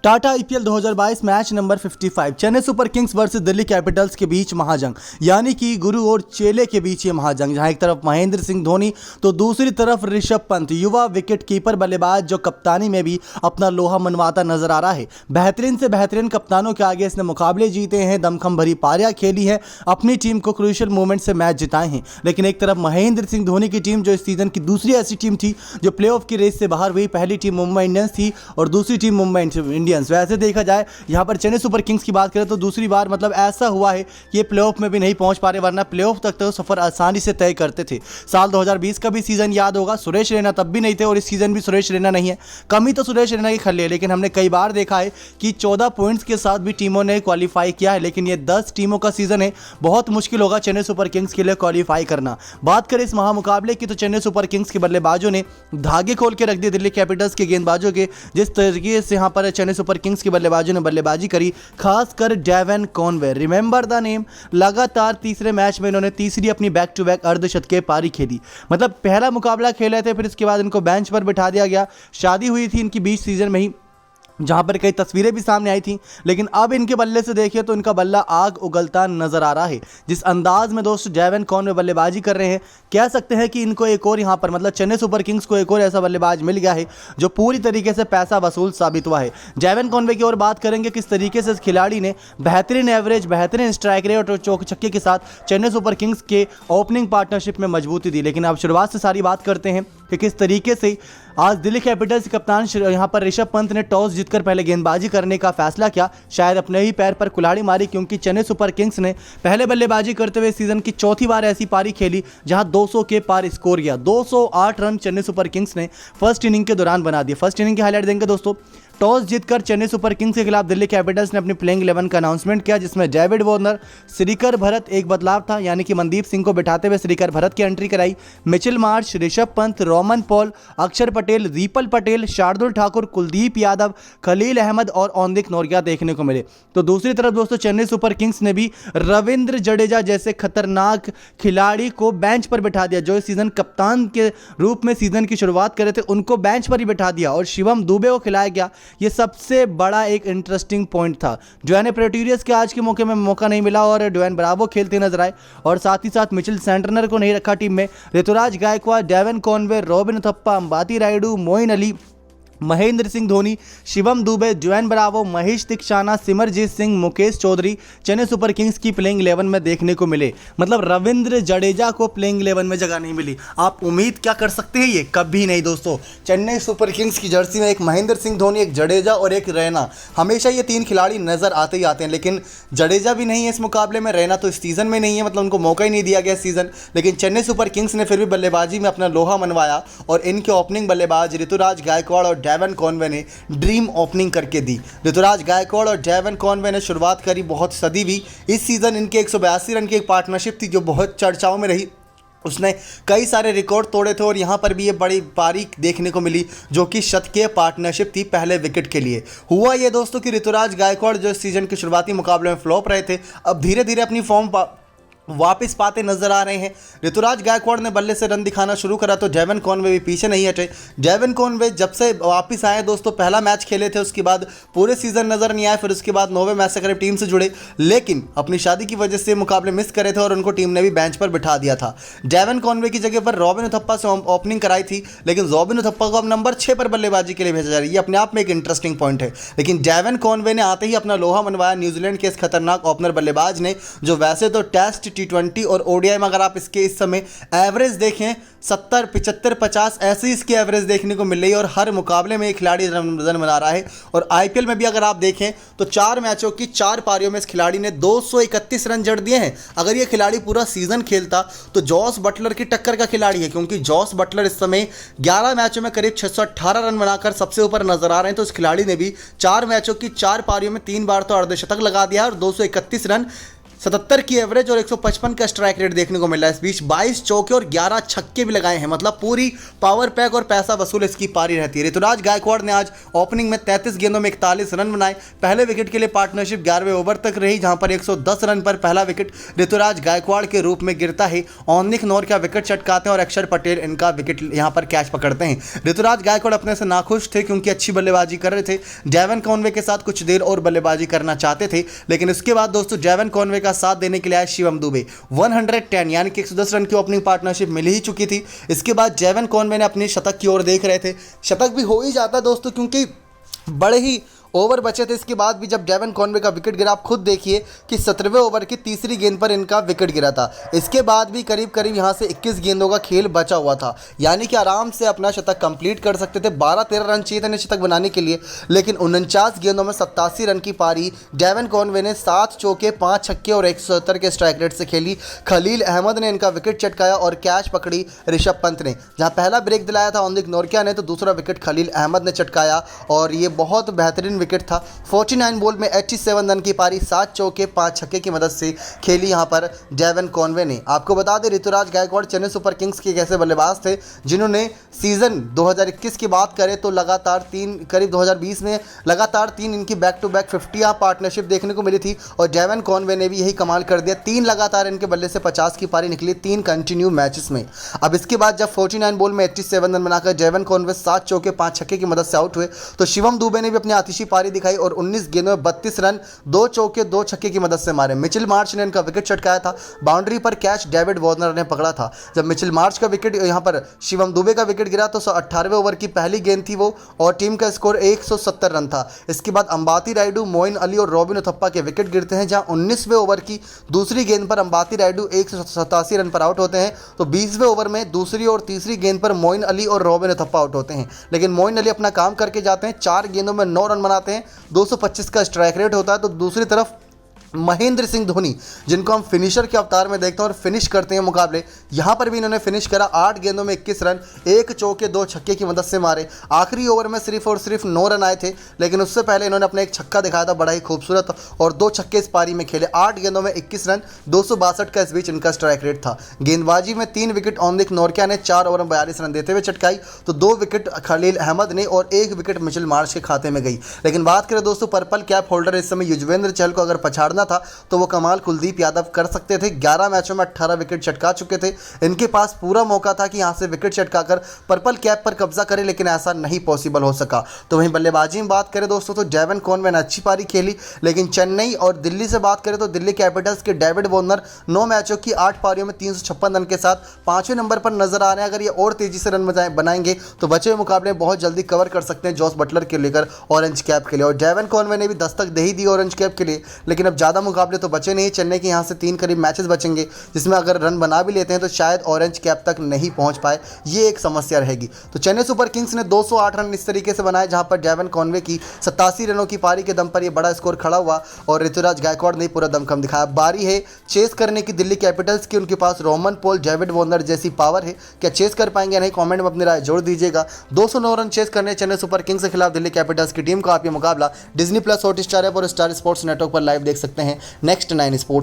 Tata IPL 2022 match number 55 Chennai Super Kings versus Delhi Capitals के बीच महाजंग, यानी कि गुरु और चेले के बीच ये महाजंग, जहां एक तरफ महेंद्र सिंह धोनी तो दूसरी तरफ ऋषभ पंत, युवा विकेट कीपर बल्लेबाज जो कप्तानी में भी अपना लोहा मनवाता नजर आ रहा है। बेहतरीन से बेहतरीन कप्तानों के आगे इसने मुकाबले जीते हैं, दमखम भरी पारियां खेली है, अपनी टीम को क्रूशियल मोमेंट से मैच जिताए हैं। लेकिन एक तरफ महेंद्र सिंह धोनी की टीम जो इस सीजन की दूसरी ऐसी टीम थी जो प्लेऑफ की रेस से बाहर हुई, पहली टीम मुंबई इंडियंस थी और दूसरी टीम मुंबई इंडियंस। वैसे देखा जाए यहां पर चेन्नई सुपर किंग्स की बात करें तो दूसरी बार मतलब ऐसा हुआ है कि ये प्लेऑफ में भी नहीं पहुंच पा रहे, वरना प्लेऑफ तक तो सफर आसानी से तय करते थे। साल 2020 का भी सीजन याद होगा, सुरेश रैना तब भी नहीं थे और इस सीजन भी सुरेश रैना नहीं है। कमी तो सुरेश रैना की खली है, लेकिन हमने कई बार देखा है कि 14 पॉइंट्स के साथ भी टीमों ने क्वालिफाई किया है, लेकिन ये 10 टीमों का सीजन है, बहुत मुश्किल होगा चेन्नई सुपर किंग्स के लिए क्वालिफाई करना। बात करें इस महामुकाबले की तो चेन्नई सुपर किंग्स के बल्लेबाजों ने धागे खोल के रख दिए दिल्ली कैपिटल्स के गेंदबाजों के। जिस तरीके से यहां पर चेन्नई सुपर किंग्स के बल्लेबाजों ने बल्लेबाजी करी, खासकर Devon Conway, remember the name, लगातार तीसरे मैच में इन्होंने तीसरी अपनी बैक टू बैक अर्धशतकीय पारी खेली। मतलब पहला मुकाबला खेले थे, फिर इसके बाद इनको बेंच पर बिठा दिया गया। शादी हुई थी इनकी बीच सीजन में ही, जहां पर कई तस्वीरें भी सामने आई थी, लेकिन अब इनके बल्ले से देखिए तो इनका बल्ला आग उगलता नजर आ रहा है। जिस अंदाज में दोस्तों डेवन कॉनवे बल्लेबाजी कर रहे हैं, कह सकते हैं कि इनको एक और यहां पर मतलब चेन्नई सुपर किंग्स को एक और ऐसा बल्लेबाज मिल गया है जो पूरी तरीके से पैसा वसूल साबित हुआ है। डेवन कॉनवे की ओर बात करेंगे, किस तरीके से इस खिलाड़ी ने बेहतरीन एवरेज, बेहतरीन स्ट्राइक रेट और चौके छक्के के साथ चेन्नई सुपर किंग्स के ओपनिंग पार्टनरशिप में मजबूती दी। लेकिन अब शुरुआत से सारी बात करते हैं कि किस तरीके से आज दिल्ली कैपिटल्स के कप्तान यहां पर ऋषभ पंत ने टॉस जीतकर पहले गेंदबाजी करने का फैसला किया। शायद अपने ही पैर पर कुल्हाड़ी मारी, क्योंकि चेन्नई सुपर किंग्स ने पहले बल्लेबाजी करते हुए सीजन की चौथी बार ऐसी पारी खेली जहां 200 के पार स्कोर किया। 208 रन चेन्नई सुपर किंग्स ने फर्स्ट इनिंग के दौरान बना दिए। फर्स्ट इनिंग की हाईलाइट देंगे दोस्तों। टॉस जीतकर चेन्नई सुपर किंग्स के खिलाफ दिल्ली कैपिटल्स ने अपनी प्लेइंग 11 का अनाउंसमेंट किया, जिसमें डेविड वार्नर, श्रीकर भरत, एक बदलाव था, यानी कि मनदीप सिंह को बिठाते हुए श्रीकर भरत की एंट्री कराई। Mitchell Marsh, Rishabh Pant, Roman Paul, अक्षर पटेल, दीपल पटेल, शार्दुल ठाकुर, कुलदीप यादव, खलील अहमद और औंदिक नौरिया देखने को मिले। तो दूसरी तरफ दोस्तों चेन्नई सुपर किंग्स ने भी रविंद्र जडेजा जैसे खतरनाक खिलाड़ी को बेंच पर बिठा दिया, जो इस सीजन कप्तान के रूप में सीजन की शुरुआत करे थे, उनको बेंच पर ही बिठा दिया और शिवम दुबे को खिलाया गया। ये सबसे बड़ा एक इंटरेस्टिंग पॉइंट था। ड्वेन प्रेटोरियस के आज के मौके में मौका नहीं मिला और ड्वेन ब्रावो खेलते नजर आए, और साथ ही साथ मिचेल सेंटनर को नहीं रखा टीम में। Ruturaj Gaikwad, Devon Conway, Robin Uthappa, Ambati Rayudu, Moeen Ali, Mahendra Singh Dhoni, Shivam Dube, Dwayne Bravo, Maheesh Theekshana, Simarjeet Singh, Mukesh Choudhary Chennai Super Kings की प्लेइंग 11 में देखने को मिले। मतलब रविंद्र जडेजा को प्लेइंग 11 में जगह नहीं मिली। आप उम्मीद क्या कर सकते हैं? ये कभी नहीं दोस्तों। चेन्नई सुपर किंग्स की जर्सी में एक महेंद्र सिंह धोनी, एक जडेजा और एक रैना, हमेशा ये तीन खिलाड़ी नजर आते ही आते हैं, लेकिन जडेजा भी नहीं है इस मुकाबले में, रैना तो इस सीजन में नहीं है, मतलब उनको मौका ही नहीं दिया गया सीजन। लेकिन चेन्नई सुपर किंग्स ने फिर भी बल्लेबाजी में अपना लोहा मनवाया और इनके ओपनिंग बल्लेबाज ऋतुराज गायकवाड़ और डेवन कॉनवे ने ड्रीम ओपनिंग करके दी। ऋतुराज गायकवाड़ और डेवन कॉनवे ने शुरुआत करी बहुत सदी हुई। इस सीजन इनके 182 रन की एक पार्टनरशिप थी जो बहुत चर्चाओं में रही। उसने कई सारे रिकॉर्ड तोड़े थे और यहाँ पर भी ये बड़ी पारी देखने को मिली जो कि शतकीय पार्टनरशिप थी पहले विकेट के लिए। हुआ ये दोस्तों कि ऋतुराज गायकवाड़ जो इस सीजन के शुरुआती मुकाबले में फ्लॉप रहे थे, अब धीरे धीरे अपनी फॉर्म वापस पाते नजर आ रहे हैं। ऋतुराज गायकवाड़ ने बल्ले से रन दिखाना शुरू करा तो डेवन कॉनवे भी पीछे नहीं हटे। डेवन कॉनवे जब से वापस आए दोस्तों, पहला मैच खेले थे, उसके बाद पूरे सीजन नजर नहीं आए, फिर उसके बाद 9वें मैच से करीब टीम से जुड़े, लेकिन अपनी शादी की वजह से मुकाबले मिस करे थे और उनको टीम ने भी बेंच पर बिठा दिया था। डेवन कॉनवे की जगह पर रॉबिन उथप्पा से ओपनिंग कराई थी, लेकिन रॉबिन उथप्पा को अब नंबर 6 पर बल्लेबाजी के लिए भेजा जा रहा है। ये अपने आप में एक इंटरेस्टिंग पॉइंट है। लेकिन डेवन कॉनवे ने आते ही अपना लोहा मनवाया न्यूजीलैंड के इस खतरनाक ओपनर बल्लेबाज ने, जो वैसे तो टेस्ट, T20 और ओडीआई में अगर आप इसके इस समय एवरेज देखें 70, 75, 50 ऐसी इसकी एवरेज देखने को मिल रही है और हर मुकाबले में एक खिलाड़ी रन बना रहा है। और आईपीएल में भी अगर आप देखें तो 4 मैचों की 4 पारियों में इस खिलाड़ी ने 231 रन जड़ दिए हैं। अगर ये खिलाड़ी पूरा सीजन खेलता तो जॉस बटलर की टक्कर का खिलाड़ी है, क्योंकि जॉस बटलर इस समय 11 मैचों में करीब 618 रन बनाकर सबसे ऊपर नजर आ रहे हैं। तो इस खिलाड़ी ने भी 4 मैचों की 4 पारियों में 3 बार तो अर्धशतक लगा दिया और 231 रन 77 की एवरेज और 155 का स्ट्राइक रेट देखने को मिल रहा है। इस बीच 22 चौके और 11 छक्के भी लगाए हैं, मतलब पूरी पावर पैक और पैसा वसूल इसकी पारी रहती है। ऋतुराज गायकवाड़ ने आज ओपनिंग में 33 गेंदों में 41 रन बनाए। पहले विकेट के लिए पार्टनरशिप 11वें ओवर तक रही, जहां पर 110 रन पर पहला विकेट ऋतुराज गायकवाड़ के रूप में गिरता है। ओनिक नोर का विकेट चटकाते हैं और अक्षर पटेल इनका विकेट यहां पर कैच पकड़ते हैं। ऋतुराज गायकवाड़ अपने से नाखुश थे क्योंकि अच्छी बल्लेबाजी कर रहे थे। डेवन कॉनवे के साथ कुछ देर और बल्लेबाजी करना चाहते थे, लेकिन उसके बाद दोस्तों डेवन कॉनवे का साथ देने के लिए आए शिवम दुबे। 110 यानी कि 110 रन की ओपनिंग पार्टनरशिप मिल ही चुकी थी। इसके बाद डेवन कॉनवे ने अपनी शतक की ओर देख रहे थे। शतक भी हो ही जाता दोस्तों, क्योंकि बड़े ही ओवर बचे थे। इसके बाद भी जब डेवन कॉनवे का विकेट गिरा, आप खुद देखिए कि 17वें ओवर की तीसरी गेंद पर इनका विकेट गिरा था। इसके बाद भी करीब करीब यहाँ से 21 गेंदों का खेल बचा हुआ था, यानी कि आराम से अपना शतक कंप्लीट कर सकते थे। 12-13 रन चाहिए थे इन्हें शतक बनाने के लिए, लेकिन 49 गेंदों में 87 रन की पारी डेवन कॉनवे ने 7 चौके 5 छक्के और 170 के स्ट्राइक रेट से खेली। खलील अहमद ने इनका विकेट चटकाया और कैच पकड़ी ऋषभ पंत ने। जहाँ पहला ब्रेक दिलाया था ओनिक नोरकिया ने, तो दूसरा विकेट खलील अहमद ने चटकाया और ये बहुत बेहतरीन विकेट था। 49 बॉल में 87 रन की पारी 7 चौके 5 छक्के की मदद से खेली यहाँ पर डेवन कॉनवे ने। आपको बता दें ऋतुराज गायकवाड़ चेन्नई सुपर किंग्स के एक ऐसे बल्लेबाज थे जिन्होंने सीजन 2021 की बात करें तो लगातार 3 करीब 2020 में लगातार 3 इनकी बैक टू बैक 50 पार्टनरशिप देखने को मिली थी और डेवन कॉनवे ने भी यही कमाल कर दिया। 3 लगातार इनके बल्ले से 50 की पारी निकली 3 कंटिन्यू मैचेस में। अब इसके बाद जब 49 बॉल में 87 रन बनाकर डेवन कॉनवे 7 चौके 5 छक्के की मदद से आउट हुए, तो शिवम दुबे ने भी अपनी आतिशी पारी दिखाई और 19 गेंदों में 32 रन 2 चौके 2 छक्के की मदद से मारे। मिचेल मार्श ने इनका विकेट चटकाया था। बाउंड्री पर कैच डेविड वार्नर ने पकड़ा था। जब मिचेल मार्श का विकेट यहाँ पर शिवम दुबे का विकेट गिरा तो 18वें ओवर की पहली गेंद थी वो, और टीम का स्कोर 170 रन था। इसके बाद अंबाती रायडू, मोइन अली और रॉबिन उथप्पा के विकेट गिरते हैं, जहाँ 19वें ओवर की दूसरी गेंद पर अंबाती रायडू 187 रन पर आउट होते हैं। तो 20वें ओवर में दूसरी और तीसरी गेंद पर मोइन अली और रॉबिन उथप्पा आउट होते हैं, लेकिन मोइन अली अपना काम करके जाते हैं। 4 गेंदों में 9 रन बनाते हैं, 225 का स्ट्राइक रेट होता है। तो दूसरी तरफ महेंद्र सिंह धोनी, जिनको हम फिनिशर के अवतार में देखते हैं और फिनिश करते हैं मुकाबले, यहाँ पर भी इन्होंने फिनिश करा। 8 गेंदों में 21 रन 1 चौके 2 छक्के की मदद से मारे। आखिरी ओवर में सिर्फ और सिर्फ 9 रन आए थे, लेकिन उससे पहले इन्होंने अपना एक छक्का दिखाया था बड़ा ही खूबसूरत, और 2 छक्के इस पारी में खेले। 8 गेंदों में 21 रन 262 का इस बीच इनका स्ट्राइक रेट था। गेंदबाजी में 3 विकेट ओनिक नोरकिया ने 4 ओवर में 42 रन देते हुए चटकाई, तो 2 विकेट खलील अहमद ने और 1 विकेट मिचेल मार्श के खाते में गई। लेकिन बात करें दोस्तों पर्पल कैप होल्डर इस समय युजवेंद्र चहल को अगर पछाड़ना था तो वो कुलदीप यादव कर सकते थे। 11 मैचों में 18 विकेट चटका चुके थे। इनके पास पूरा मौका था कि यहां से विकेट चटकाकर पर्पल कैप पर कब्जा करें, लेकिन ऐसा नहीं पॉसिबल हो सका। तो वहीं बल्लेबाजी में बात करें दोस्तों तो डेवन कॉनवे ने अच्छी पारी खेली, लेकिन चेन्नई और दिल्ली से बात करें तो दिल्ली कैपिटल्स के डेविड वार्नर 9 मैचों की 8 पारियों में 356 रन के साथ 5वें नंबर पर नजर आ रहे हैं। अगर ये और तेजी से रन बनाएंगे तो बचे हुए मुकाबले बहुत जल्दी कवर कर सकते हैं जॉस बटलर के लेकर ऑरेंज कैप के लिए। और डेवन कॉनवे ने भी दस्तक दे ही दी ऑरेंज कैप के लिए, लेकिन अब ज़्यादा मुकाबले तो बचे नहीं। चेन्नई के यहाँ से 3 करीब मैचेस बचेंगे, जिसमें अगर रन बना भी लेते हैं तो शायद ऑरेंज कैप तक नहीं पहुंच पाए, ये एक समस्या रहेगी। तो चेन्नई सुपर किंग्स ने 208 रन इस तरीके से बनाए, जहां पर डेवन कॉनवे की 87 रनों की पारी के दम पर ये बड़ा स्कोर खड़ा हुआ और ऋतुराज गायकवाड़ ने पूरा दमखम दिखाया। बारी है चेस करने की दिल्ली कैपिटल्स की। उनके पास रोमन पॉल, डेविड वार्नर जैसी पावर है, क्या चेस कर पाएंगे नहीं? कमेंट में अपनी राय जोड़ दीजिएगा। 209 रन चेस करने चेन्नई सुपर किंग्स के खिलाफ दिल्ली कैपिटल्स की टीम को। आप ये मुकाबला डिज्नी प्लस हॉटस्टार ऐप और स्टार स्पोर्ट्स नेटवर्क पर लाइव देख सकते हैं। Next 9 sports.